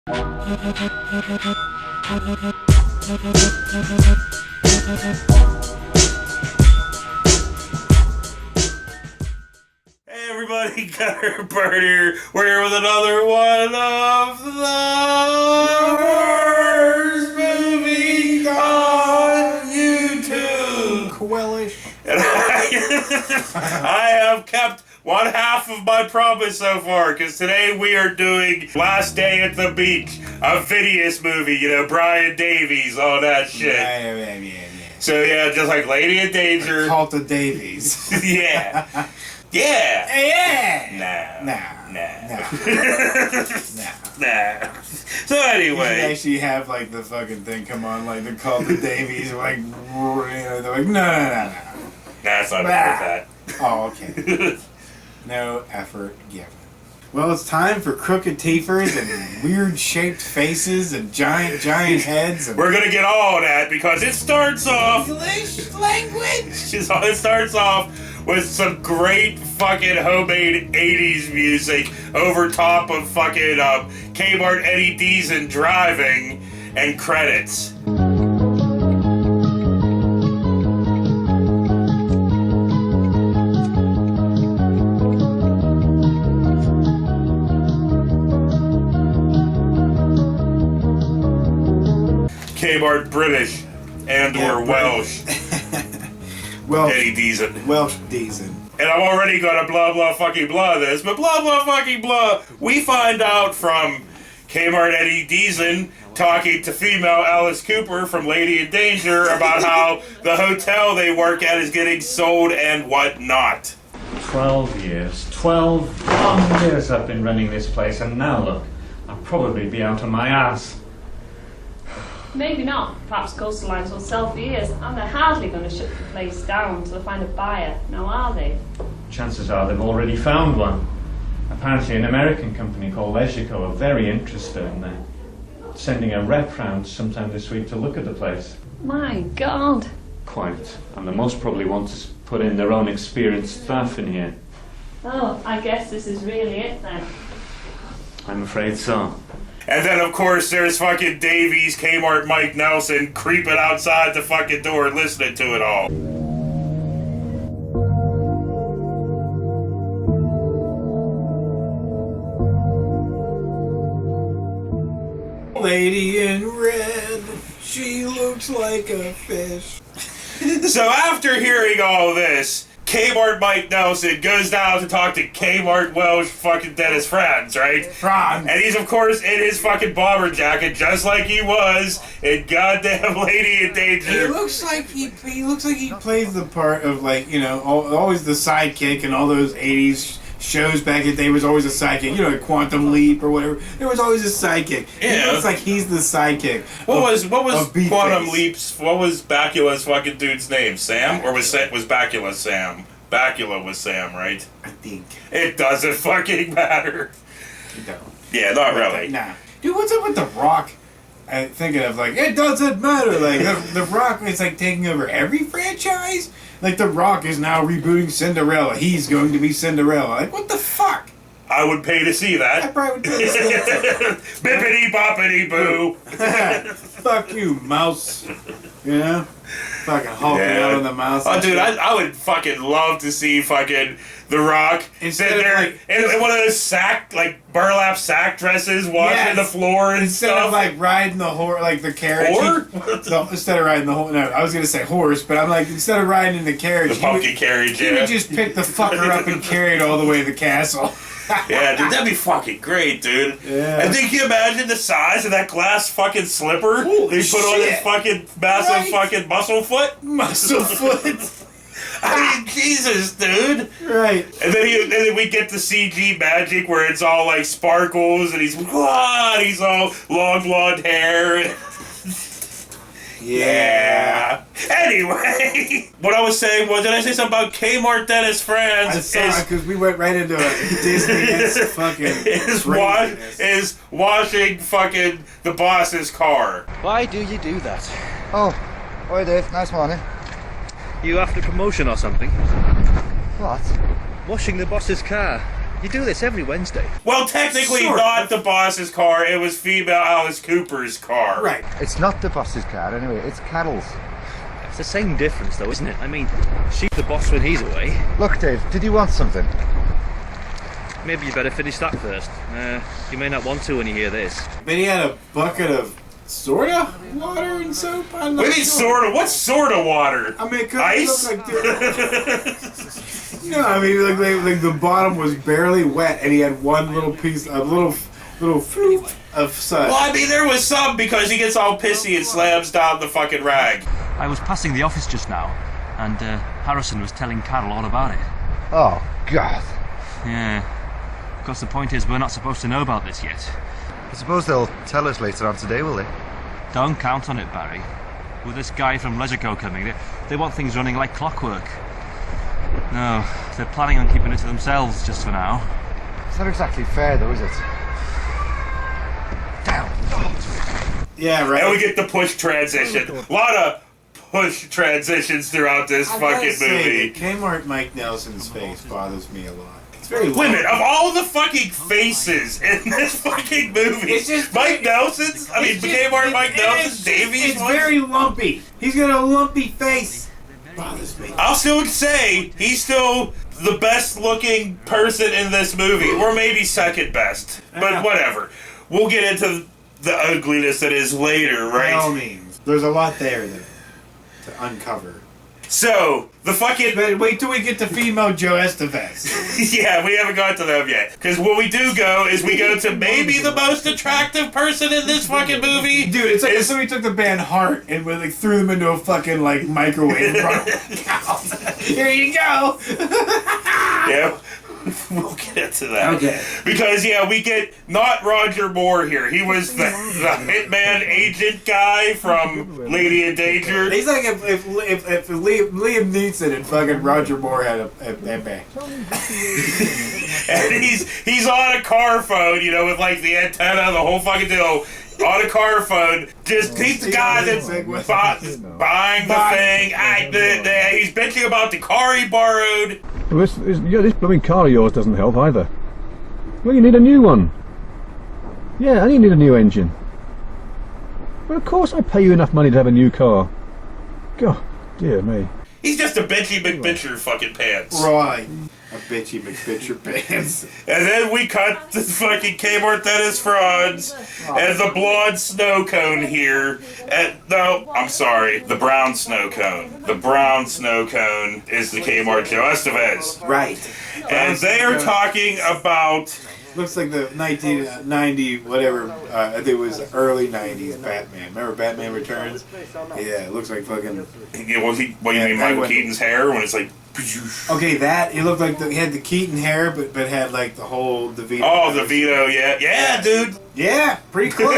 Hey everybody, Gunner Bird here. We're here with another one of the worst movies on YouTube. Quellish. And I have kept one half of my promise so far, because today we are doing Last Day at the Beach, a Phineas movie, you know, Brian Davies, all that shit. Yeah. So yeah, just like Lady in Danger. Cult of Davies. Yeah. Yeah. Nah. So anyway, You should actually have like the fucking thing come on, like the Cult of Davies, like, you know, they're like, no. That's not that. Oh, okay. No effort given. Well, it's time for crooked teethers and weird shaped faces and giant heads. And We're gonna get all that because it starts off. English language. It starts off with some great fucking homemade 80s music over top of fucking Kmart Eddie Deason driving and credits. Kmart British and or Welsh. Eddie Deason. Welsh Deason. And I'm already gonna blah blah fucking blah this, but blah blah fucking blah. We find out from Kmart Eddie Deason talking to female Alice Cooper from Lady in Danger about how the hotel they work at is getting sold and whatnot. 12 years. 12 long years I've been running this place, and now look, I'll probably be out on my ass. Maybe not. Perhaps Coastal Lines will sell for years, and they're hardly going to shut the place down until they find a buyer. Now, are they? Chances are they've already found one. Apparently an American company called Leisure are very interested, and they're sending a rep round sometime this week to look at the place. My God. Quite. And they most probably want to put in their own experienced staff in here. Oh, I guess this is really it then. I'm afraid so. And then, of course, there's fucking Davies, Kmart Mike Nelson creeping outside the fucking door listening to it all. Lady in red, she looks like a fish. So after hearing all this, Kmart Mike Nelson goes down to talk to Kmart Welsh fucking Dennis Franz, right? Franz. And he's, of course, in his fucking bomber jacket, just like he was in goddamn Lady in Danger. He looks like he plays the part of, like, you know, always the sidekick in all those 80s shows back in the day. Was always a sidekick, you know, like Quantum Leap or whatever. There was always a sidekick. Yeah. He looks like he's the sidekick. What was B-Face. Quantum Leap's? What was Bakula's fucking dude's name? Sam, or was Bakula Sam? Bakula was Sam, right? I think It doesn't fucking matter. you don't. Yeah, not really. Nah, dude, what's up with The Rock? I'm thinking of, like, it doesn't matter. Like the Rock is like taking over every franchise. Like, The Rock is now rebooting Cinderella. He's going to be Cinderella. Like, what the fuck? I would pay to see I that. probably would do this. Bippity boppity boo. Fuck you, mouse. You know? Fucking hulking out on the mouse. Oh, dude, I would fucking love to see fucking The Rock Instead sit of, there like, in one of those burlap sack dresses, washing the floor and Instead stuff. of, like, riding the horse, like the carriage. Instead of riding the horse. No, I was going to say horse, but I'm like, instead of riding in the carriage. The pumpkin carriage, He yeah. would just pick the fucker up and carry it all the way to the castle. Yeah, dude, that'd be fucking great, dude. Yeah. And then can you imagine the size of that glass fucking slipper Holy they put on his shit. fucking massive Right. fucking muscle foot? Muscle foot. I mean, Jesus, dude. Right. And then we get the CG magic where it's all like sparkles and he's all long blonde hair. Yeah. Anyway, what I was saying was, did I say something about Kmart Dennis Franz? I saw it because we went right into a Disney fucking is washing fucking the boss's car. Why do you do that? Oh, hi Dave, nice morning. You after promotion or something? What? Washing the boss's car. You do this every Wednesday. Well, technically Sort not of. the boss's car. It was female Alice Cooper's car. Right. It's not the boss's car anyway, it's Carol's. It's the same difference though, isn't it? I mean, she's the boss when he's away. Look, Dave, did you want something? Maybe you better finish that first. You may not want to when you hear this. But he had a bucket of sorta water and soap. I'm not What do you mean, sure. sorta? What sort of water? I mean, it could Ice? look like no, I mean, like the bottom was barely wet, and he had one little piece, a little floop of sun. Well, I mean, there was some because he gets all pissy and slams down the fucking rag. I was passing the office just now, and Harrison was telling Carol all about it. Oh, God. Yeah. Of course, the point is we're not supposed to know about this yet. I suppose they'll tell us later on today, will they? Don't count on it, Barry. With this guy from LeisureCo coming, they want things running like clockwork. No, they're planning on keeping it to themselves just for now. It's not exactly fair, though, is it? Down. Yeah, right. And we get the push transition. A lot of push transitions throughout this I gotta fucking say movie. that Kmart Mike Nelson's face bothers me a lot. It's very Wait a minute, low. of all the fucking faces in this fucking movie, It's just- Mike Nelson's, I mean, It's just- Kmart Mike it's Nelson's, Davies It's one? very lumpy. He's got a lumpy face. Bothers me. I'll still say he's still the best looking person in this movie, or maybe second best, but Yeah. whatever. We'll get into the ugliness that is later, By all right? means, there's a lot there to uncover. So, the fucking... But wait till we get to female Joe Estevez. Yeah, we haven't got to them yet. Because what we do go is we go to maybe the most attractive person in this fucking movie. Dude, it's like if somebody took the band Heart and like threw them into a fucking like microwave. and brought them out. Here you go. Yeah, we'll get into that. Okay. Because, yeah, we get not Roger Moore here. He was the hitman agent guy from Lady in Danger. He's like if Liam Neeson and fucking Roger Moore had a band. And he's on a car phone, you know, with like the antenna, the whole fucking deal. On a car phone, just he's the guy that's buying the thing. He's bitching about the car he borrowed. Well, this blooming car of yours doesn't help either. Well, you need a new one. Yeah, and you need a new engine. Well, of course I pay you enough money to have a new car. God, dear me. He's just a bitchy McBitcher fucking pants. Right. A bitchy McBitcher pants. And then we cut the fucking Kmart Dennis Franz and the blonde snow cone here. And no, I'm sorry, the brown snow cone. The brown snow cone is the Kmart Joe Estevez. Right. And they are talking about... Looks like the 1990 whatever. I think it was early 90s Batman. Remember Batman Returns? Yeah, it looks like fucking. Yeah, what do you mean, Michael Keaton's hair when it's like... Okay, that he looked like he had the Keaton hair, but had like the whole DeVito. Oh, the Vito, yeah, dude. Yeah, pretty close.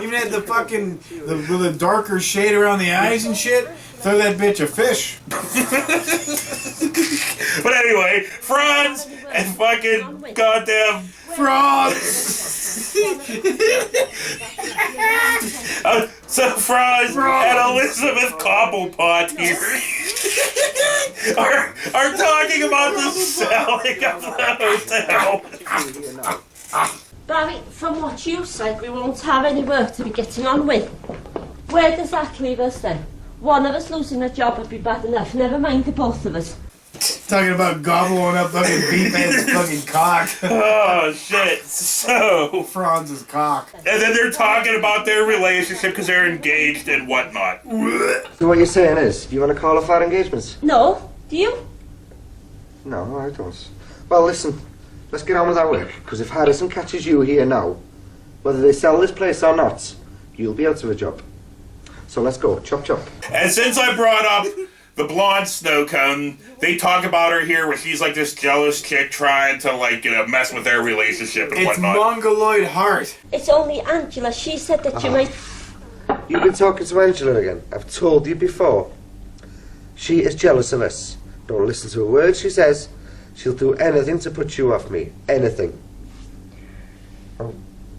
Even had the fucking the darker shade around the eyes and shit. Throw that bitch a fish. But anyway, Franz and fucking goddamn Franz. So Franz and Elizabeth Cobblepot here are talking about the selling of the hotel. Barry, from what you said, we won't have any work to be getting on with. Where does that leave us then? One of us losing a job would be bad enough, never mind the both of us. Talking about gobbling up fucking beefhead's fucking cock. Oh shit! So Franz's cock. and then they're talking about their relationship because they're engaged and whatnot. So what you're saying is, you want to call off our engagements? No, do you? No, I don't. Well, listen, let's get on with our work, because if Harrison catches you here now, whether they sell this place or not, you'll be out of a job. So let's go, chop chop. And since I brought up the blonde snow cone, they talk about her here where she's like this jealous chick trying to like, you know, mess with their relationship and It's whatnot. Mongoloid Heart. It's only Angela. She said that you might... You've been talking to Angela again. I've told you before. She is jealous of us. Don't listen to a word she says. She'll do anything to put you off me. Anything. Oh,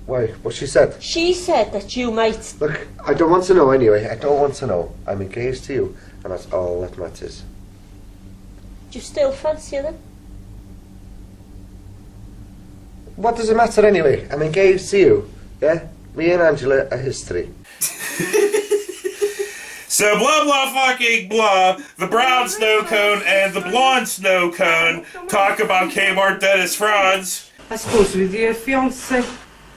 why? What she said? She said that you might... Look, I don't want to know anyway. I don't want to know. I'm engaged to you, and that's all that matters. Do you still fancy her then? What does it matter anyway? I'm engaged to you, yeah? Me and Angela are history. So blah blah fucking blah, the brown snow cone and the blonde snow cone talk about Kmart Dennis Franz. I suppose with your fiance.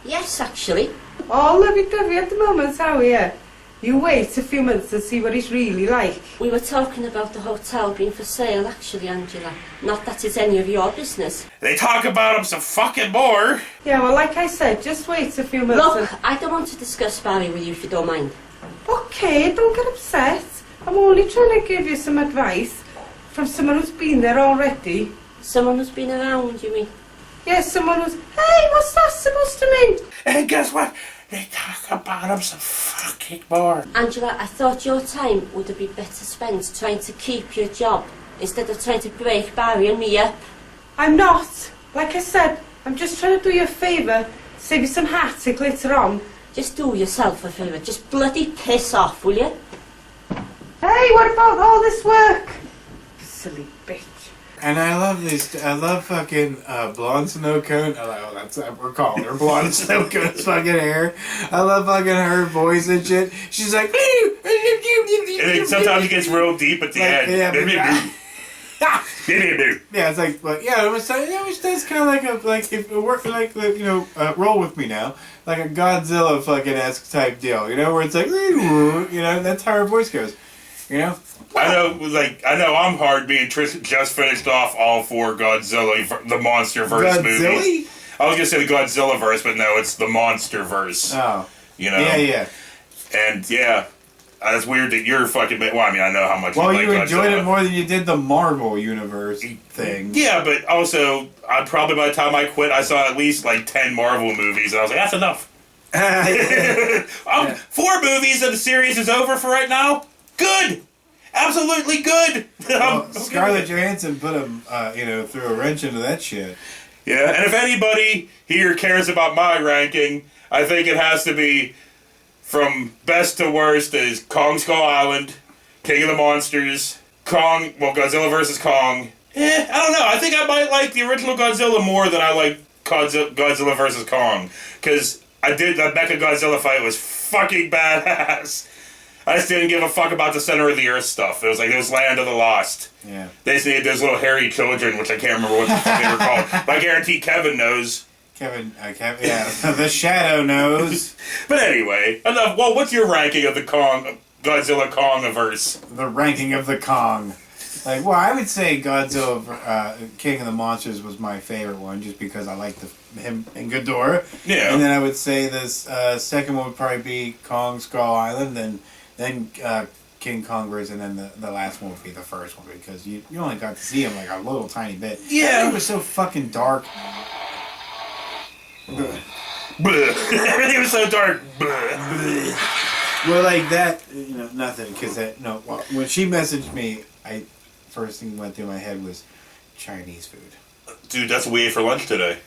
Yes, actually. Oh, lovey-dovey at the moment, how are you? You wait a few months to see what he's really like. We were talking about the hotel being for sale, actually, Angela. Not that it's any of your business. They talk about him some fucking more. Yeah, well, like I said, just wait a few months. Look, I don't want to discuss Barry with you if you don't mind. Okay, don't get upset. I'm only trying to give you some advice from someone who's been there already. Someone who's been around, you mean? Yes, someone who's... Hey, what's that supposed to mean? And guess what? They talk about him some fucking more. Angela, I thought your time would have been better spent trying to keep your job instead of trying to break Barry and me up. I'm not. Like I said, I'm just trying to do you a favour. Save you some heartache later on. Just do yourself a favour. Just bloody piss off, will you? Hey, what about all this work? Silly bitch. And I love this. I love fucking blonde snow cone. Oh, that's what we're calling her blonde snow cone's fucking hair. I love fucking her voice and shit. She's like. And then sometimes it gets real deep at the end. Yeah, it's like, but yeah, it was that's kind of like if it worked like roll with me now, like a Godzilla fucking esque type deal, where it's like, that's how her voice goes, I know I'm hard being just finished off all four Godzilla, the MonsterVerse movies. I was gonna say the Godzilla verse, but no, it's the MonsterVerse. Oh. Yeah. And yeah. It's weird that you're fucking... Well, I mean, I know how much you like enjoyed Godzilla. it more than you did the Marvel Universe thing. Yeah, but also, probably by the time I quit, I saw at least like 10 Marvel movies, and I was like, that's enough. 4 movies and the series is over for right now? Good! Absolutely good! Well, Scarlett Johansson put him, threw a wrench into that shit. Yeah, and if anybody here cares about my ranking, I think it has to be... From best to worst is Kong Skull Island, King of the Monsters, Godzilla vs. Kong. I don't know. I think I might like the original Godzilla more than I like Godzilla vs. Kong. Because the Mecha Godzilla fight was fucking badass. I just didn't give a fuck about the center of the earth stuff. It was Land of the Lost. Yeah. They just needed those little hairy children, which I can't remember what the fuck they were called. But I guarantee Kevin knows. Yeah, the Shadow knows. But anyway, enough. Well, what's your ranking of the Godzilla Kong-averse? The ranking of the Kong. I would say Godzilla King of the Monsters was my favorite one, just because I liked him and Ghidorah. Yeah. And then I would say this second one would probably be Kong Skull Island, then King Kong versus, and then the last one would be the first one, because you only got to see him like a little tiny bit. Yeah. It was so fucking dark. Everything was so dark. Well, like that, nothing. Because when she messaged me, first thing that went through my head was Chinese food. Dude, that's what we ate for lunch today.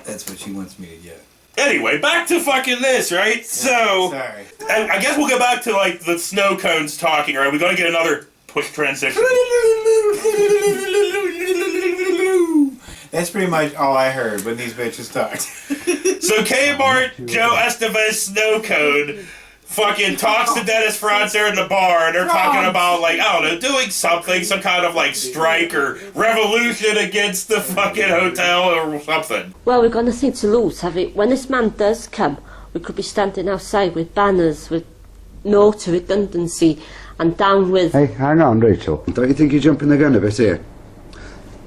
That's what she wants me to get. Anyway, back to fucking this, right? So, sorry. I guess we'll go back to the snow cones talking, right? We gotta get another push transition. That's pretty much all I heard when these bitches talked. So Kmart Joe Estevez Snow Cone fucking talks to Dennis Franz there in the bar, and they're talking about, I don't know, doing something, some kind of, strike or revolution against the fucking hotel or something. Well, we've got nothing to lose, have we? When this man does come, we could be standing outside with banners with no to redundancy and down with... Hey, hang on, Rachel. Don't you think you're jumping the gun a bit here?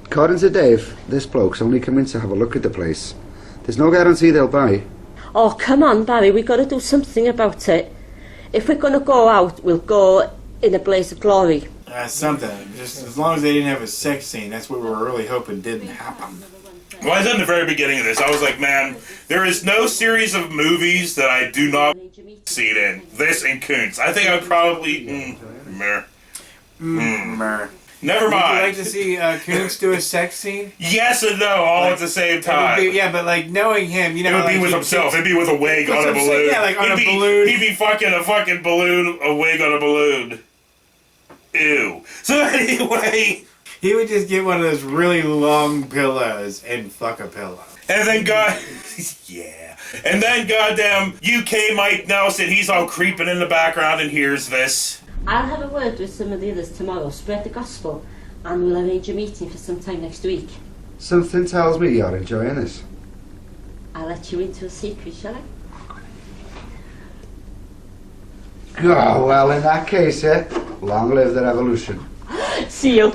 According to Dave, this bloke's only come in to have a look at the place. There's no guarantee they'll buy. Oh, come on, Barry, we've got to do something about it. If we're going to go out, we'll go in a blaze of glory. Something. Just as long as they didn't have a sex scene, that's what we were really hoping didn't happen. Well, I said in the very beginning of this, I was like, man, there is no series of movies that I do not see it in. This and Koontz. I think I would probably... Never mind. Would you like to see Koontz do a sex scene? Yes and no, all at the same time. Knowing him, it would be with himself. It'd be with a wig on a balloon. Yeah, on a balloon. He'd be fucking a fucking balloon, a wig on a balloon. Ew. So anyway... He would just get one of those really long pillows and fuck a pillow. And then yeah. And then goddamn UK Mike Nelson, he's all creeping in the background and hears this. I'll have a word with some of the others tomorrow, spread the gospel, and we'll arrange a meeting for sometime next week. Something tells me you're enjoying this. I'll let you into a secret, shall I? Oh, well, in that case, long live the revolution. See you.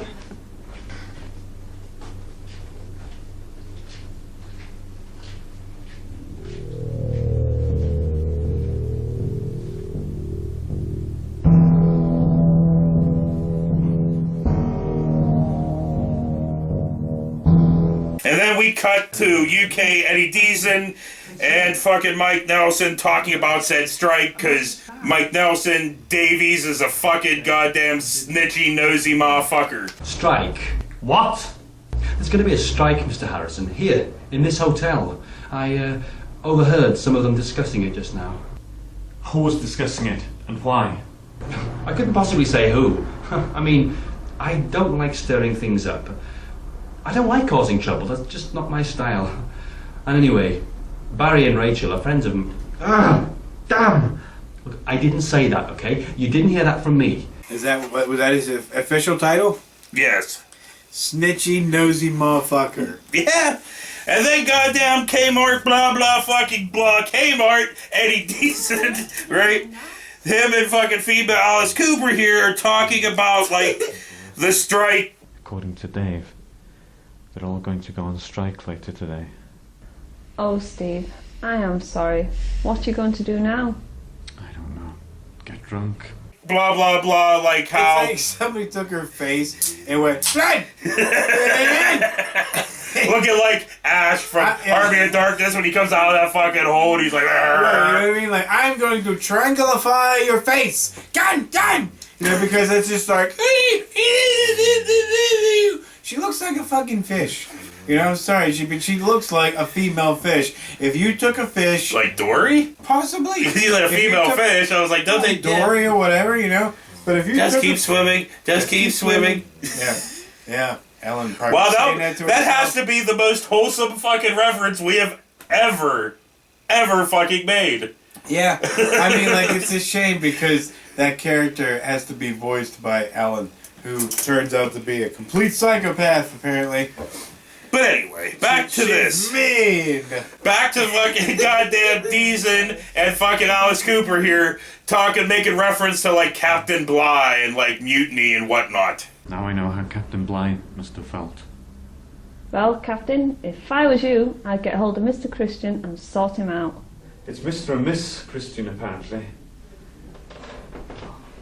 And then we cut to UK Eddie Deason and fucking Mike Nelson talking about said strike because Mike Nelson Davies is a fucking goddamn snitchy, nosy motherfucker. Strike? What? There's going to be a strike, Mr. Harrison, here, in this hotel. I overheard some of them discussing it just now. Who was discussing it, and why? I couldn't possibly say who. I mean, I don't like stirring things up. I don't like causing trouble, that's just not my style. And anyway, Barry and Rachel are friends of mine. Ah, damn! Look, I didn't say that, okay? You didn't hear that from me. Was that his official title? Yes. Snitchy, nosy motherfucker. Yeah. And then goddamn Kmart, blah, blah, fucking blah, Kmart, Eddie Deason, right? Him and fucking female Alice Cooper here are talking about, like, the strike. According to Dave, they're all going to go on strike later today. Oh, Steve, I am sorry. What you going to do now? I don't know. Get drunk. Blah, blah, blah, like how... It's like somebody took her face and went, blood! Looking like Ash from Army of Darkness when he comes out of that fucking hole and he's like... Right, you know what I mean? Like, I'm going to triangulify your face! Gun! You know, because it's just like... She looks like a fucking fish. You know, I'm sorry, she looks like a female fish. If you took a fish... Like Dory? Possibly. He's like a female fish. I was like, don't they... Dory or whatever, you know? But if you just keep swimming. Just keep swimming. Yeah. Ellen probably well, saying that to herself. That has to be the most wholesome fucking reference we have ever fucking made. Yeah. I mean, like, it's a shame because that character has to be voiced by Ellen, who turns out to be a complete psychopath, apparently. But anyway, back to this. Mean. Back to fucking goddamn Deason and fucking Alice Cooper here making reference to like Captain Bligh and like mutiny and whatnot. Now I know how Captain Bligh must have felt. Well, Captain, if I was you, I'd get hold of Mr. Christian and sort him out. It's Mr. and Miss Christian, apparently.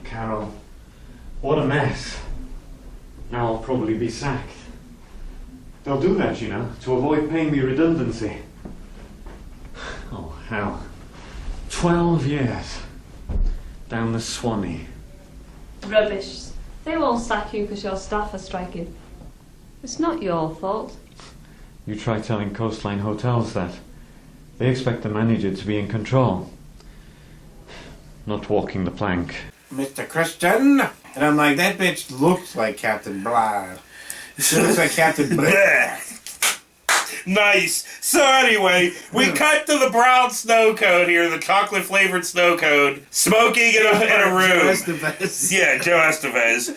Carol, what a mess. Now I'll probably be sacked. They'll do that, you know, to avoid paying me redundancy. Oh, hell. 12 years. Down the Swanee. Rubbish. They won't sack you because your staff are striking. It's not your fault. You try telling Coastline Hotels that. They expect the manager to be in control. Not walking the plank. Mr. Christian! And I'm like, that bitch looks like Captain Bligh. She looks like Captain Bligh. Nice. So anyway, we cut to the brown snow cone here, the chocolate flavored snow cone, smoking in a room. Joe Estevez. Yeah, Joe Estevez.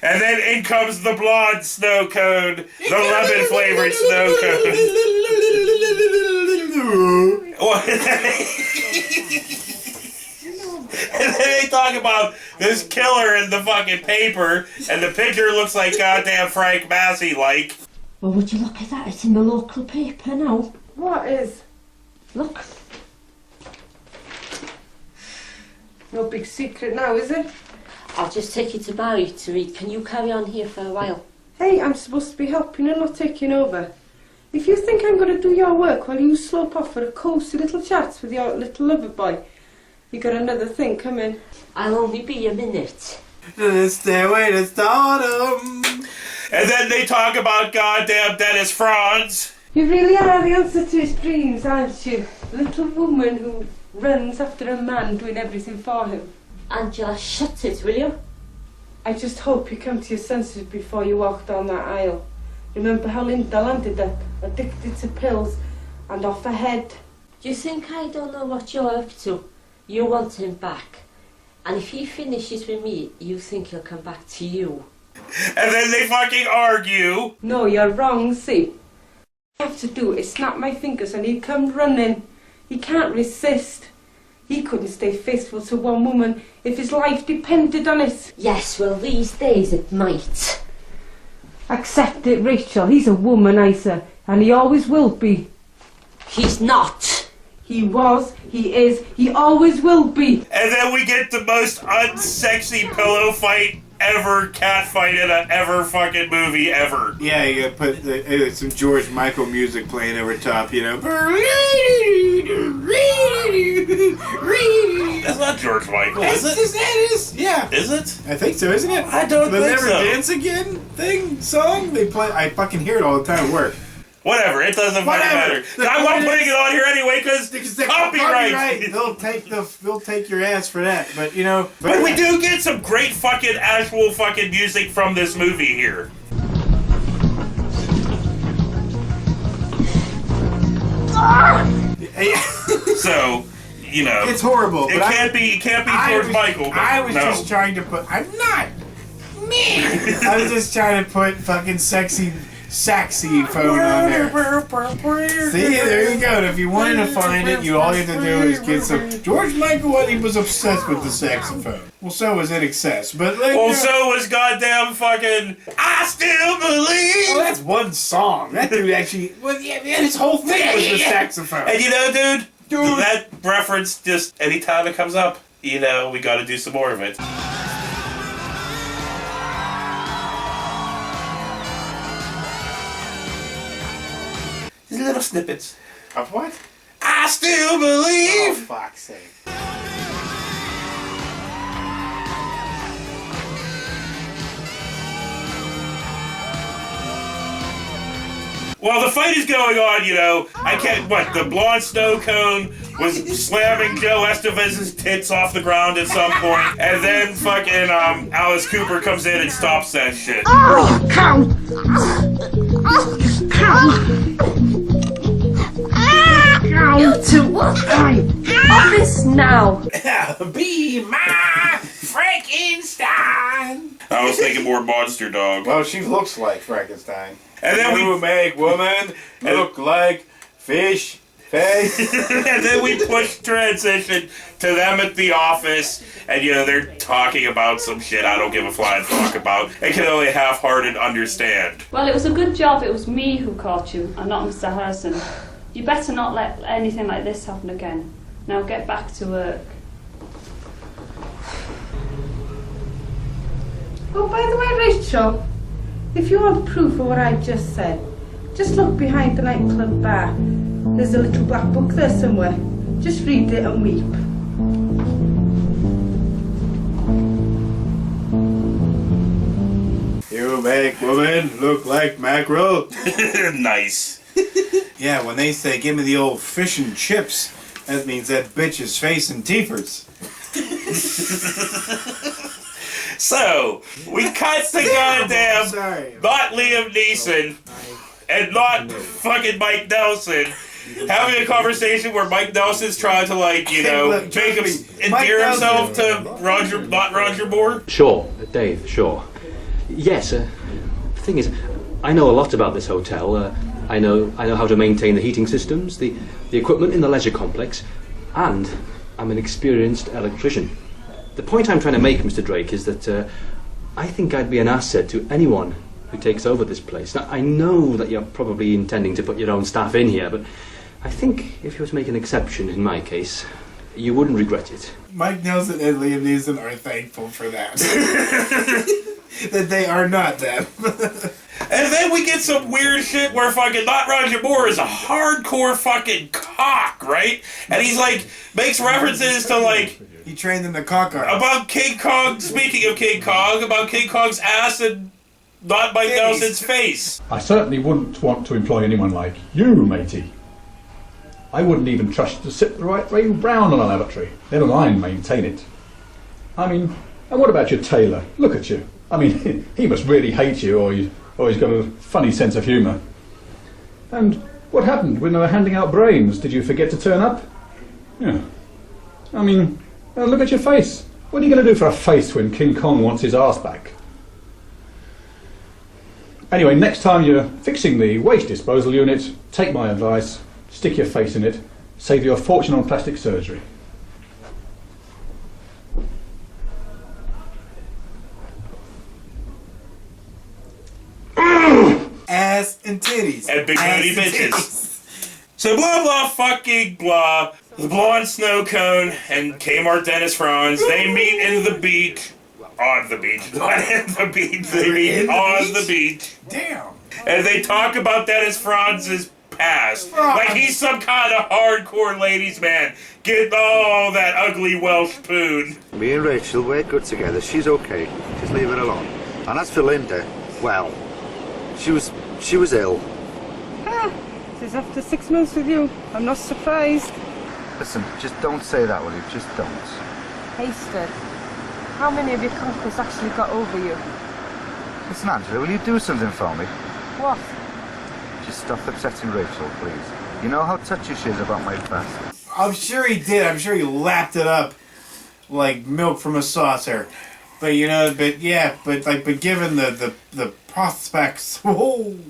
And then in comes the blonde snow cone, the lemon flavored snow cone. And then they talk about this killer in the fucking paper, and the picture looks like goddamn Frank Massey-like. Well, would you look at that? It's in the local paper now. What is? Look. No big secret now, is it? I'll just take you to Barry to read. Can you carry on here for a while? Hey, I'm supposed to be helping and not taking over. If you think I'm going to do your work while you slope off for a cosy little chats with your little lover boy, you got another thing coming. I'll only be a minute. The stairway to stardom. And then they talk about goddamn Dennis Franz. You really are the answer to his dreams, aren't you? The little woman who runs after a man doing everything for him. Angela, shut it, will you? I just hope you come to your senses before you walk down that aisle. Remember how Linda landed up, addicted to pills, and off ahead. Do you think I don't know what you're up to? You want him back. And if he finishes with me, you think he'll come back to you. And then they fucking argue. No, you're wrong, see. All I have to do is snap my fingers and he'd come running. He can't resist. He couldn't stay faithful to one woman if his life depended on it. Yes, well, these days it might. Accept it, Rachel. He's a womanizer, and he always will be. He's not. He was, he is, he always will be. And then we get the most unsexy pillow fight ever, cat fight in a ever fucking movie ever. Yeah, you gotta put some George Michael music playing over top, you know. That's not George Michael, is it? It is, yeah. Is it? I think so, isn't it? I don't the think Never so. Dance Again song they play. I fucking hear it all the time at work. Whatever, it doesn't fucking matter. I wasn't putting it on here anyway because copyright. They'll take your ass for that. But you know, but we do get some great fucking actual fucking music from this movie here. So, you know, it's horrible. It can't be George Michael. I was just trying to put. I'm not me. I was just trying to put fucking sexy saxophone on there. See, there you go. If you wanted to find it, all you have to do is get some. George Michael, he was obsessed with the saxophone. Well, so was In Excess, but like, well, so was goddamn fucking I Still Believe. Well, that's one song. That dude actually, well, yeah, his whole thing was the saxophone. And you know, dude, that reference just anytime it comes up, you know, we got to do some more of it. Little snippets. Of what? I still believe. Oh, fuck's sake. While the fight is going on, you know, the blonde snow cone was slamming Joe Estevez's tits off the ground at some point, and then fucking Alice Cooper comes in and stops that shit. Oh, count! You two will die of this now. Be my Frankenstein. I was thinking more Monster Dog. Well, she looks like Frankenstein. And then we make woman look like fish face. And then we push transition to them at the office, and you know they're talking about some shit I don't give a flying fuck about. I can only half-hearted understand. Well, it was a good job it was me who caught you, and not Mr. Harrison. You better not let anything like this happen again. Now get back to work. Oh, by the way, Rachel, if you want proof of what I've just said, just look behind the nightclub bar. There's a little black book there somewhere. Just read it and weep. You make woman look like mackerel. Nice. Yeah, when they say give me the old fish and chips, that means that bitch is facing teefers. So, we cut the goddamn not Liam Neeson and not fucking Mike Nelson having a conversation where Mike Nelson's trying to, like, you know, make him endear himself to Roger Moore. Sure, Dave, sure. Yes, the thing is, I know a lot about this hotel. I know how to maintain the heating systems, the equipment in the leisure complex, and I'm an experienced electrician. The point I'm trying to make, Mr. Drake, is that I think I'd be an asset to anyone who takes over this place. Now, I know that you're probably intending to put your own staff in here, but I think if you were to make an exception in my case, you wouldn't regret it. Mike Nelson and Liam Neeson are thankful for that. That they are not them. And then we get some weird shit where fucking not Roger Moore is a hardcore fucking cock, right? And he's like, makes references to like... He trained in the cock art. About King Kong, speaking of King Kong, about King Kong's ass and not Mike Nelson's face. I certainly wouldn't want to employ anyone like you, matey. I wouldn't even trust you to sit the right way round on a lavatory, never mind maintain it. I mean, and what about your tailor? Look at you. I mean, he must really hate you, or he's got a funny sense of humour. And What happened when they were handing out brains? Did you forget to turn up? Yeah. I mean, look at your face. What are you going to do for a face when King Kong wants his arse back? Anyway, next time you're fixing the waste disposal unit, take my advice, stick your face in it, save you a fortune on plastic surgery. Ass and titties. And big booty bitches. So blah blah fucking blah. The blonde snow cone and Kmart Dennis Franz, they meet in the beach. On the beach. Not in the beach. They meet on the beach. Damn. And they talk about Dennis Franz's past. Like he's some kind of hardcore ladies man. Get all that ugly Welsh poon. Me and Rachel, we're good together. She's okay. Just leave her alone. And as for Linda, well, she was ill. She's after 6 months with you. I'm not surprised. Listen, just don't say that, will you? Just don't. Hasted. How many of your conquests actually got over you? Listen, Angela, will you do something for me? What? Just stop upsetting Rachel, please. You know how touchy she is about my past. I'm sure he did. I'm sure he lapped it up like milk from a saucer. But you know, but given the prospects, you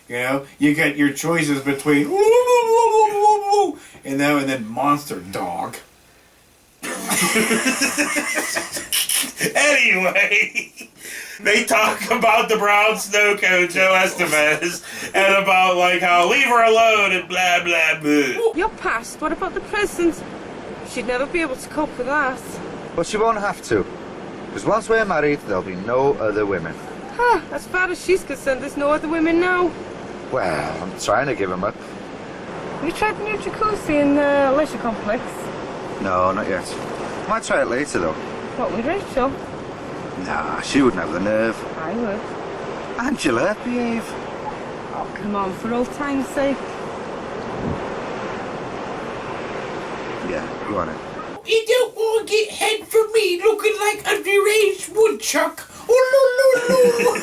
know, you get your choices between and then monster dog. Anyway, they talk about the brown snow cone, Joe Estevez, and about like how leave her alone and blah blah blah. Your past, what about the present? She'd never be able to cope with that. But she won't have to. Because once we're married, there'll be no other women. Huh, as far as she's concerned, there's no other women now. Well, I'm trying to give them up. Have you tried the new jacuzzi in the leisure complex? No, not yet. Might try it later, though. What with Rachel? Nah, she wouldn't have the nerve. I would. Angela, behave. Oh, come on, for old time's sake. Yeah, go on then. You don't want to get head from me looking like a deranged woodchuck. Oh, no, no, no.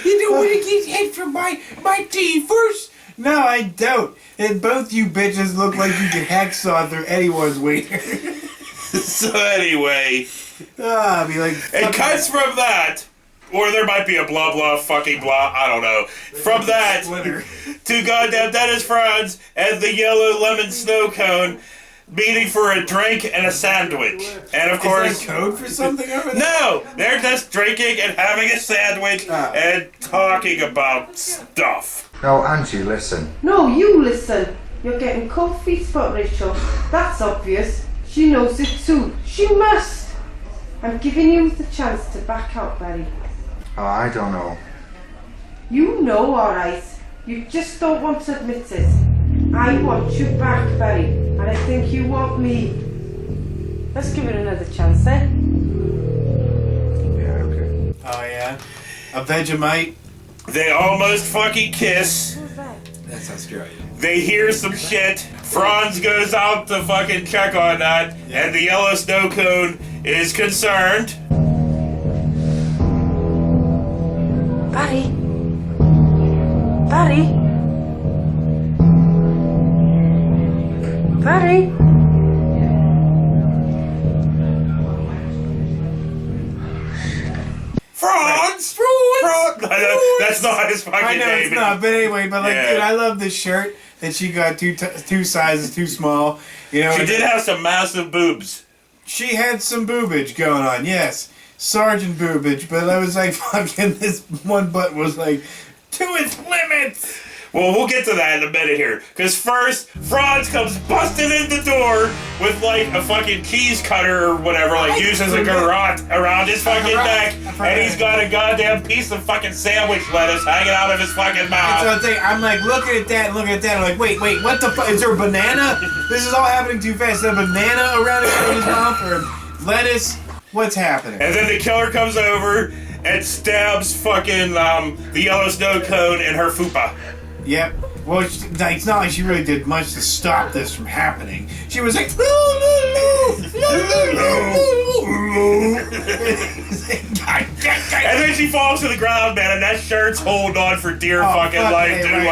You don't want to get head from my teeth. No, I don't. And both you bitches look like you can hacksaw through anyone's wiener. So anyway, I'd be like, it cuts from that, or there might be a blah blah fucking blah, I don't know. From that to goddamn Dennis Franz and the yellow lemon snow cone meeting for a drink and a sandwich. And of course, is that code for something over there? No, they're just drinking and having a sandwich and talking about stuff. No, Angie, listen. No, you listen. You're getting cold feet for Rachel. That's obvious. She knows it too. She must. I'm giving you the chance to back out, Barry. Oh, I don't know. You know, alright. You just don't want to admit it. I want you back, Barry. And I think you want me. Let's give it another chance, eh? Yeah, okay. Oh, yeah? A Vegemite? They almost fucking kiss. Who's that? That's Australia. They hear some shit. Franz goes out to fucking check on that, and the yellow snow cone is concerned. Barry? Barry? Barry? Franz! That's not his fucking I know name. it's not, but anyway, but like, Yeah. dude, I love this shirt that she got two sizes too small. You know, She did have some massive boobs. She had some boobage going on, yes, sergeant boobage. But I was like, fucking, this one butt was like to its limits. Well, we'll get to that in a minute here. Because first, Franz comes busting in the door with, like, a fucking cheese cutter or whatever, like, uses a garrote around his fucking neck, and he's got a goddamn piece of fucking sandwich lettuce hanging out of his fucking mouth. So I'm like looking at that and looking at that. I'm like, wait, what the fuck? Is there a banana? This is all happening too fast. Is there a banana around his mouth or lettuce? What's happening? And then the killer comes over and stabs fucking the yellow snow cone in her fupa. Yep. Well, it's not like she really did much to stop this from happening. She was like, And then she falls to the ground, man, and that shirt's holding on for dear fucking life, dude.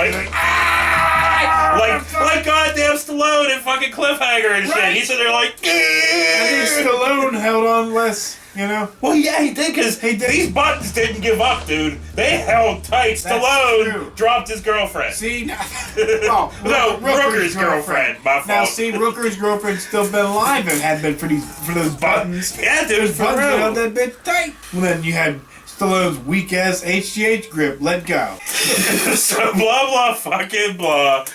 Like goddamn Stallone in fucking Cliffhanger and shit. He's sitting there like, I think Stallone held on less, you know? Well, yeah, he did, because these buttons didn't give up, dude. They held tight. Stallone dropped his girlfriend. See? No, Rooker's girlfriend. My fault. Now, see, Rooker's girlfriend's still been alive and had been for those buttons. Yeah, dude, those buttons held that bit tight. Well, then you had Stallone's weak-ass HGH grip. Let go. So, blah, blah, fucking blah.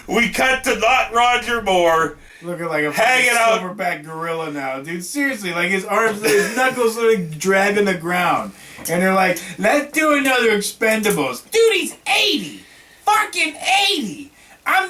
We cut to not Roger Moore. Looking like a hanging out silverback gorilla now, dude. Seriously, like his arms, his knuckles are like dragging the ground. And they're like, let's do another Expendables. Dude, he's 80. Fucking 80.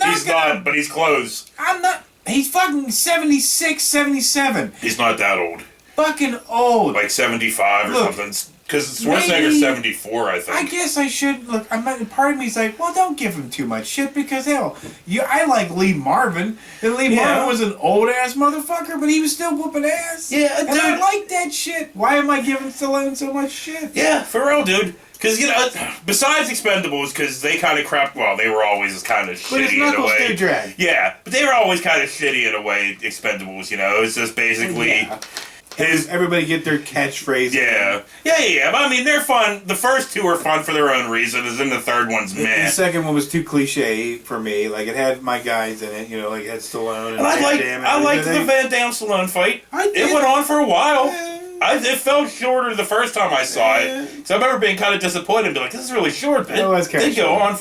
He's not, but he's close. I'm not. He's fucking 76, 77. He's not that old. Fucking old. Like 75 or something. Because Schwarzenegger's 74, I think. I guess I should look. Part of me's like, well, don't give him too much shit because hell, I like Lee Marvin, and Lee Marvin was an old ass motherfucker, but he was still whooping ass. Yeah, and dude. I like that shit. Why am I giving Stallone so much shit? Yeah, for real, dude. Because, you know, besides Expendables, because they kind of they were always kind of shitty in a way. Still drag. Yeah, but they were always kind of shitty in a way, Expendables, you know. It was just basically... Everybody get their catchphrase. Yeah. But I mean, they're fun. The first two are fun for their own reasons, and the third one's meh. The second one was too cliche for me. Like, it had my guys in it, you know, like it had Stallone and I liked the Van Damme Stallone fight. It went on for a while. It felt shorter the first time I saw it. So I remember being kind of disappointed and be like, this is really short, man. It did go on.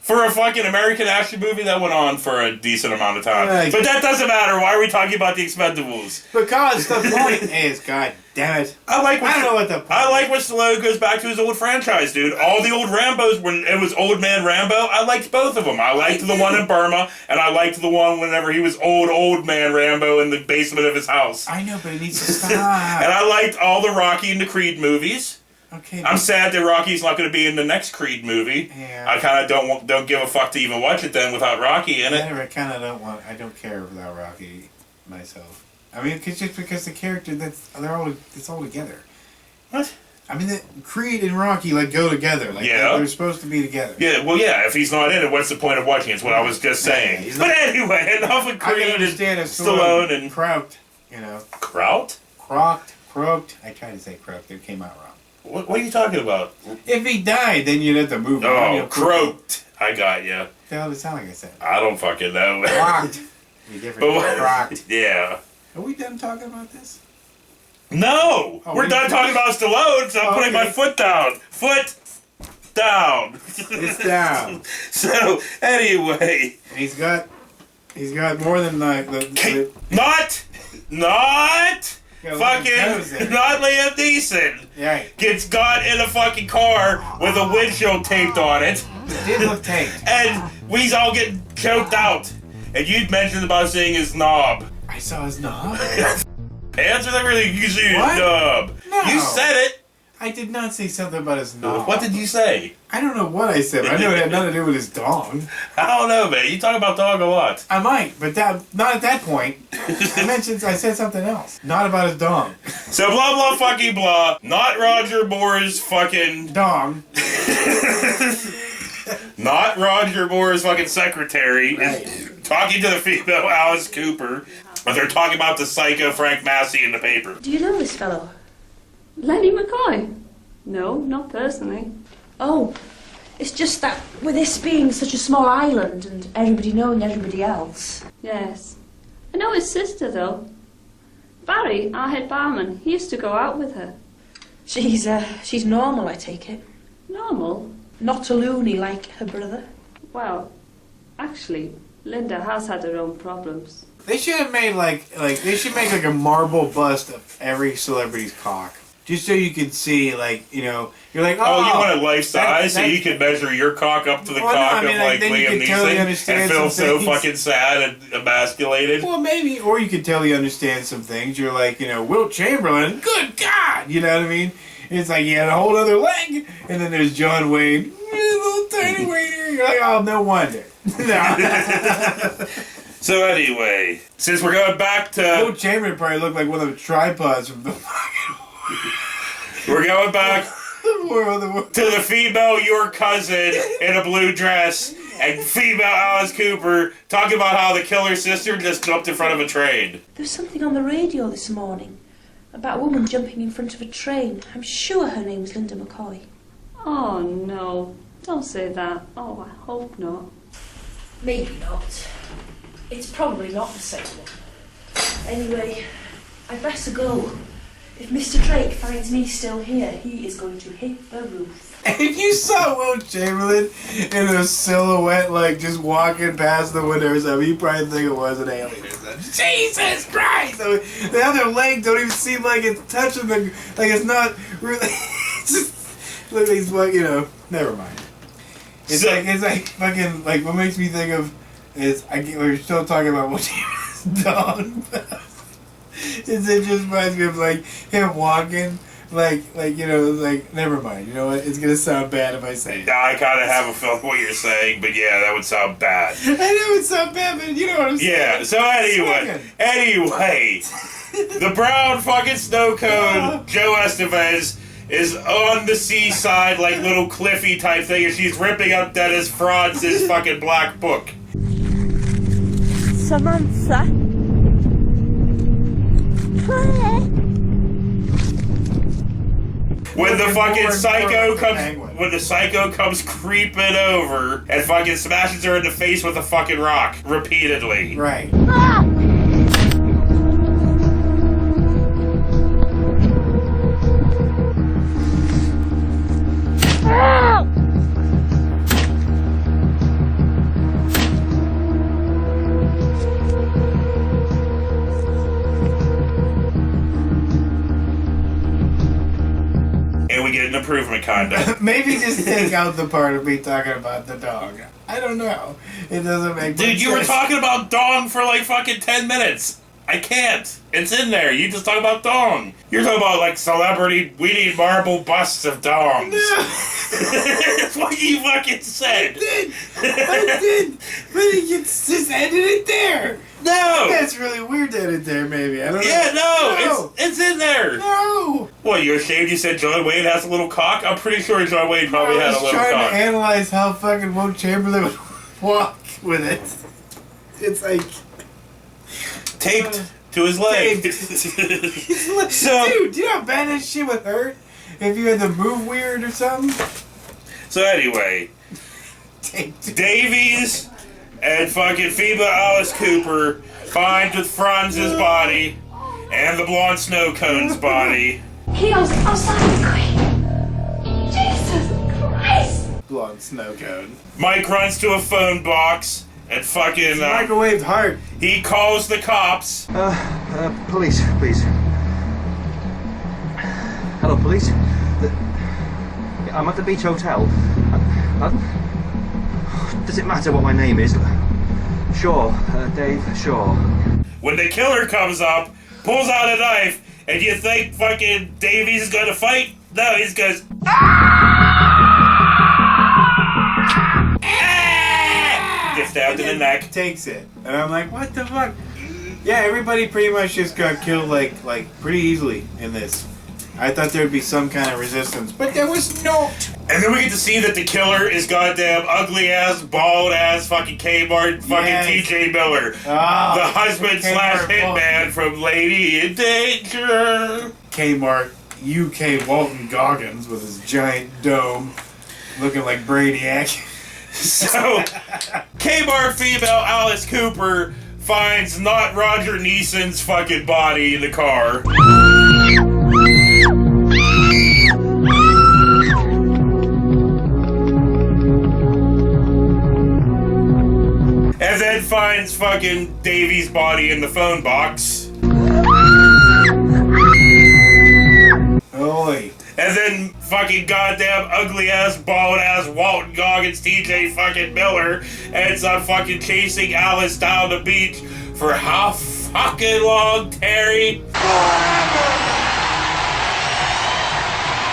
For a fucking American action movie, that went on for a decent amount of time. But that doesn't matter. Why are we talking about the Expendables? Because the point is, god damn it. I don't know what the point I like when Stallone goes back to his old franchise, dude. All the old Rambos, when it was Old Man Rambo, I liked both of them. I liked the one in Burma, and I liked the one whenever he was old man Rambo in the basement of his house. I know, but it needs to stop. And I liked all the Rocky and the Creed movies. Okay, I'm sad that Rocky's not going to be in the next Creed movie. Yeah. I kind of don't give a fuck to even watch it then without Rocky in it. I don't care without Rocky myself. I mean, just because the character it's all together. What? I mean, Creed and Rocky go together. They're supposed to be together. Yeah, well, yeah. If he's not in it, what's the point of watching it? It's what I was just saying. But anyway, enough of Creed and Stallone and Kraut. You know. Kraut? Croaked. I tried to say croaked. It came out wrong. What are you talking about? If he died, then you'd have to move on. Oh, croaked. I got you. What the hell does it sound like I said? I don't fucking know. Crocked. Be different. Crocked. Yeah. Are we done talking about this? No! We're done talking about Stallone, so I'm putting my foot down. Foot down. It's down. So, anyway. He's got more than not Liam Neeson gets got in a fucking car with a windshield taped on it. It did look taped. And we's all getting choked out. And you'd mentioned about seeing his knob. I saw his knob? Answer that really, you see his knob. No. You said it. I did not say something about his knob. What did you say? I don't know what I said, but I know it had nothing to do with his dong. I don't know, man. You talk about dog a lot. I might, but not at that point. I said something else. Not about his dong. So blah blah fucking blah. Not Roger Moore's fucking dong. Not Roger Moore's fucking secretary right. is talking to the female Alice Cooper. But they're talking about the psycho Frank Massey in the paper. Do you know this fellow? Lenny McCoy? No, not personally. Oh, it's just that with this being such a small island and everybody knowing everybody else. Yes. I know his sister, though. Barry, our head barman, he used to go out with her. She's normal, I take it. Normal? Not a loony like her brother. Well, actually, Linda has had her own problems. They should have made they should make a marble bust of every celebrity's cock. Just so you could see, you're like, oh, you want it life size so you can measure your cock up to the cock of Liam Neeson and feel so fucking sad and emasculated. Well, maybe, or you could tell you understand some things. You're like, Wilt Chamberlain, good God, you know what I mean? It's like he had a whole other leg, and then there's John Wayne, little tiny waiter. You're like, oh, no wonder. So anyway, since we're going back to... Wilt Chamberlain probably looked like one of the tripods from the fucking We're going back to to the female your cousin in a blue dress and female Alice Cooper talking about how the killer's sister just jumped in front of a train. There was something on the radio this morning about a woman jumping in front of a train. I'm sure her name was Linda McCoy. Oh no, don't say that. Oh, I hope not. Maybe not. It's probably not the same one. Anyway, I'd better go. If Mr. Drake finds me still here, he is going to hit the roof. And you saw Will Chamberlain in a silhouette, like, just walking past the window or something, you probably think it was an alien or something. Jesus Christ! I mean, the other leg don't even seem like it's touching the... Like, it's not really... It's just... Look, he's like, never mind. It's like fucking... Like, what makes me think of is... we're still talking about Will Chamberlain's dog. It just reminds me of, like, him walking... Like, never mind. You know what? It's gonna sound bad if I say it. I kind of have a feeling what you're saying, but yeah, that would sound bad. I know it would sound bad, but you know what I'm saying. Yeah, so anyway, the brown fucking snow cone, Joe Estevez, is on the seaside, like little cliffy type thing, and she's ripping up Dennis Franz's fucking black book. Samantha? Claire? When the fucking psycho comes creeping over and fucking smashes her in the face with a fucking rock repeatedly. Right. Ah! Ah! And we get an improvement, kinda. Maybe just take out the part of me talking about the dog. I don't know. It doesn't make Dude, you sense. were talking about Dong for like fucking 10 minutes. I can't. It's in there. You just talk about Dong. You're talking about like celebrity, we need marble busts of Dongs. No. That's what you fucking said. I did. But you just ended it there. No. That's really weird to edit there, maybe. I don't know. Yeah, no. It's in there. No. What, you're ashamed you said John Wayne has a little cock? I'm pretty sure John Wayne probably had a little I was trying cock. to analyze how fucking Will Chamberlain would walk with it. It's like... Taped to his leg. So, dude, do you know how bad that shit would hurt if you had to move weird or something? so anyway, Davies and fucking female Alice Cooper find with Franz's body and the blonde snow cone's body. He goes outside quick. Jesus Christ! Blonde snow cone. Mike runs to a phone box and fucking microwave heart. He calls the cops. Police, please. Hello, police. I'm at the Beach Hotel. Does it matter what my name is? Shaw, Dave Shaw. When the killer comes up, pulls out a knife, and you think fucking Davies is gonna fight? No, he just goes, gets stabbed in the neck. Takes it. And I'm like, what the fuck? Yeah, everybody pretty much just got killed like pretty easily in this. I thought there'd be some kind of resistance, but there was not. And then we get to see that the killer is goddamn ugly ass, bald ass, fucking Kmart, fucking TJ Miller. Oh, the husband slash hitman from Lady in Danger. Kmart, UK Walton Goggins with his giant dome, looking like Brainiac. So, Kmart female Alice Cooper finds not Roger Neeson's fucking body in the car. And then finds fucking Davy's body in the phone box. Holy. And then fucking goddamn ugly ass, bald ass Walton Goggins TJ fucking Miller ends up fucking chasing Alice down the beach for how fucking long, Terry?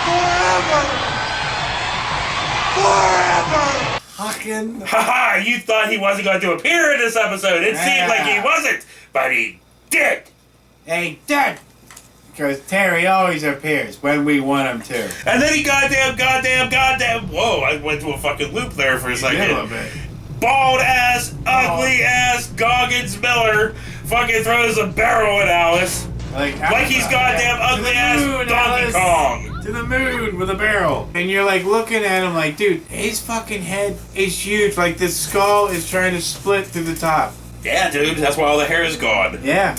Forever! Fucking. Haha, you thought he wasn't going to appear in this episode. It seemed like he wasn't, but he did. Hey, Dad! Because Terry always appears when we want him to. And then he goddamn. Whoa, I went to a fucking loop there for a second. A little bit. Bald ass, ugly ass Goggins Miller fucking throws a barrel at Alice. Like he's goddamn ugly ass Donkey Kong. To the moon with a barrel. And you're like looking at him like, dude, his fucking head is huge. Like this skull is trying to split through the top. Yeah, dude, that's why all the hair is gone. Yeah.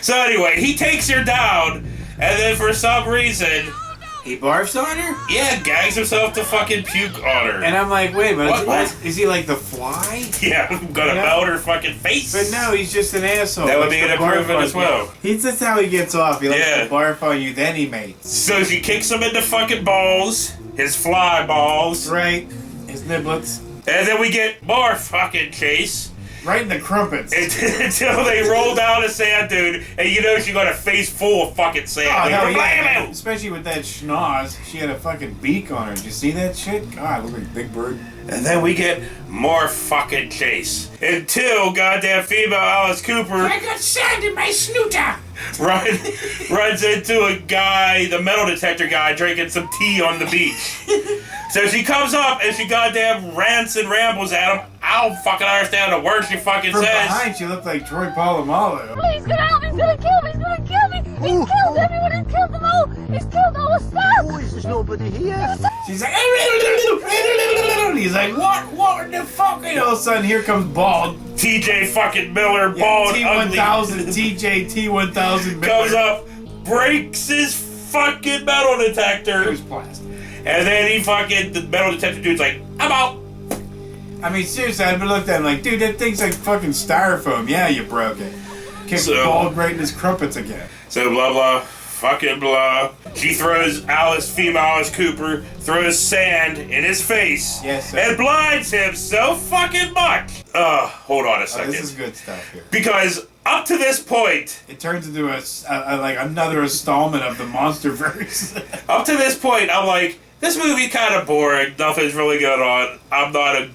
So anyway, he takes her down, and then for some reason... He barfs on her? Yeah, gags himself to fucking puke on her. And I'm like, wait a minute, what? Is he like the Fly? Yeah, I'm gonna melt her fucking face. But no, he's just an asshole. That would be an improvement as well. That's how he gets off. He likes to barf on you, then he mates. So she kicks him in the fucking balls, his fly balls. Right, his niblets. And then we get more fucking chase. Right in the crumpets. Until they roll down a sand dune, and you know she got a face full of fucking sand. Oh, hell yeah. Blam! Especially with that schnoz. She had a fucking beak on her. Did you see that shit? God, look like a big bird. And then we get more fucking chase. Until goddamn female Alice Cooper... I got sand in my snooter! runs into a guy, the metal detector guy, drinking some tea on the beach. So she comes up and she goddamn rants and rambles at him. I don't fucking understand the words she fucking From says. behind, she looked like Troy Polamalu. He's gonna help me, he's gonna kill me, he's gonna kill me! He's killed everyone, he's killed them all! He's killed all the staff! Oh, there's nobody here. She's like, he's like, what the fuck? And all of a sudden, here comes Bald. TJ fucking Miller, bald, ugly. T1000, TJ T1000 Miller. Comes up, breaks his fucking metal detector. It was plastic. And then he fucking, the metal detector dude's like, I'm out. I mean, seriously, I've been looked at him like, dude, that thing's like fucking styrofoam. Yeah, you broke it. Kicked Bald right in his crumpets again. So blah blah, fucking blah. She throws female Alice Cooper, throws sand in his face. Yes, sir. And blinds him so fucking much. Hold on a second. This is good stuff here. Because up to this point, it turns into like another installment of the MonsterVerse. Up to this point, I'm like, this movie kind of boring. Nothing's really going on. I'm not a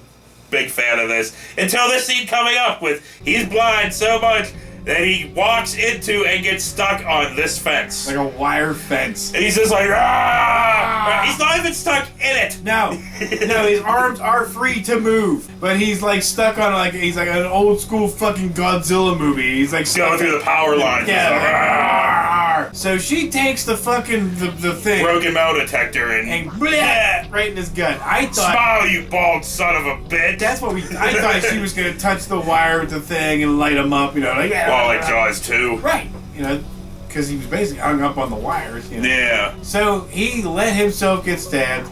big fan of this. Until this scene coming up with he's blind so much that he walks into and gets stuck on this fence. Like a wire fence. And he's just like, ah! He's not even stuck in it. No, his arms are free to move, but he's like stuck on he's like an old school fucking Godzilla movie. He's like going through the power lines. Yeah. So she takes the fucking the thing, broken metal detector, and blah, right in his gut. I thought, smile, you bald son of a bitch. That's what I thought she was gonna touch the wire with the thing and light him up. You know, like Jaws 2. Right. You know, because he was basically hung up on the wires. You know? Yeah. So he let himself get stabbed,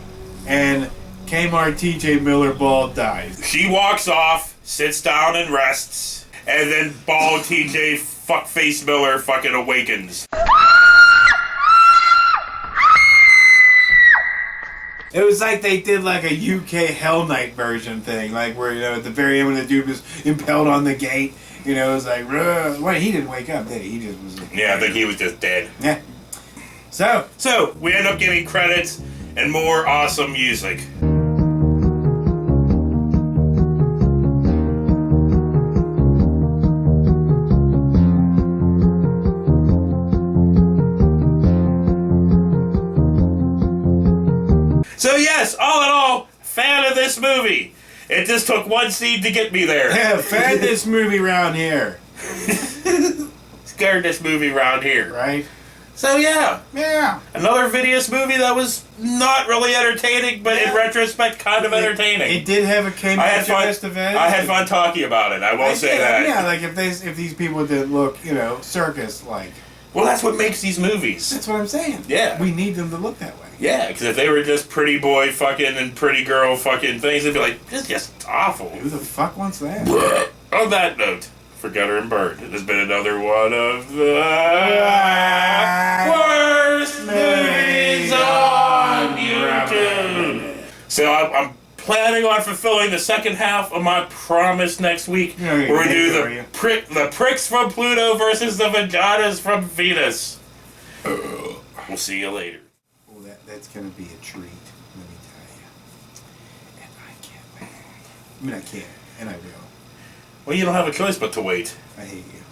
and Kmart TJ Miller Bald dies. She walks off, sits down and rests, and then bald TJ fuckface Miller fucking awakens. It was like they did like a UK Hell Night version thing, like where, you know, at the very end when the dude was impaled on the gate, you know, it was like, wait, he didn't wake up, did he? He just was... Yeah, I think he was just dead. Yeah. So we end up getting credits and more awesome music. So yes, all in all, fan of this movie. It just took one scene to get me there. Yeah, fan this movie around here. Scared this movie around here. Right? So yeah. Yeah. Another Vidius movie that was not really entertaining, but in retrospect, kind of entertaining. It did have a K-Match event. I had fun talking about it. I will say that. Yeah, like if these people didn't look, you know, circus-like. Well, that's what makes these movies. That's what I'm saying. Yeah. We need them to look that way. Yeah, because if they were just pretty boy fucking and pretty girl fucking things, they'd be like, this is just awful. Who the fuck wants that? On that note, for Gutter and Bird, it has been another one of the worst movies on YouTube. So I'm planning on fulfilling the second half of my promise next week, where we do the pricks from Pluto versus the vaginas from Venus. We'll see you later. Oh, that's gonna be a treat, let me tell you. And I can't wait. I mean, I can, and I will. Well, you don't have a choice but to wait. I hate you.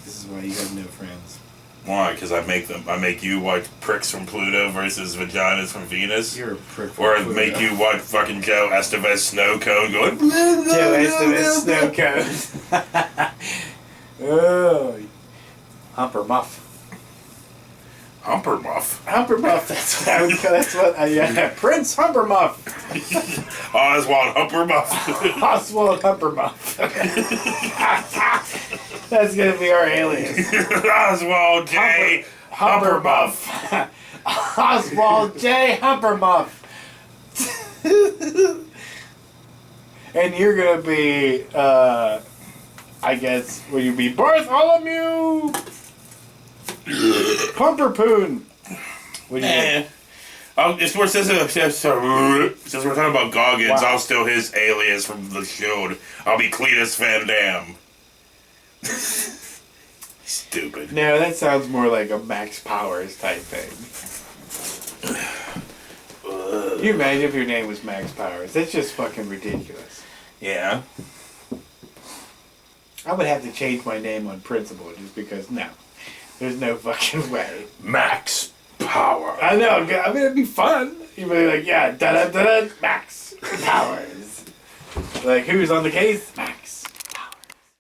This is why you have no friends. Why? Because I make you watch pricks from Pluto versus vaginas from Venus? You're a prick from Or Pluto. make you watch fucking Joe Estevez snow cone going... Joe Estevez snow cone. Oh. Humper Muff. Humper Muff? Humper Muff, that's what I would call, that's what, yeah, Prince Humper Muff. Oswald Humper Muff. Oswald Humper Muff. That's gonna be our alias. Oswald J. Humper Muff. Oswald J. Humper Muff. And you're gonna be, I guess, will you be Bartholomew Pumperpoon? What do you Since we're talking about Goggins, Wow. I'll steal his alias from the Shield. I'll be Cletus Van Dam. Stupid. No, that sounds more like a Max Powers type thing. Can you imagine if your name was Max Powers? That's just fucking ridiculous. Yeah. I would have to change my name on principle just because, no. There's no fucking way. Max Power. I know, I mean, it'd be fun. You'd be like, yeah, da-da-da-da, Max Powers. Like, who's on the case? Max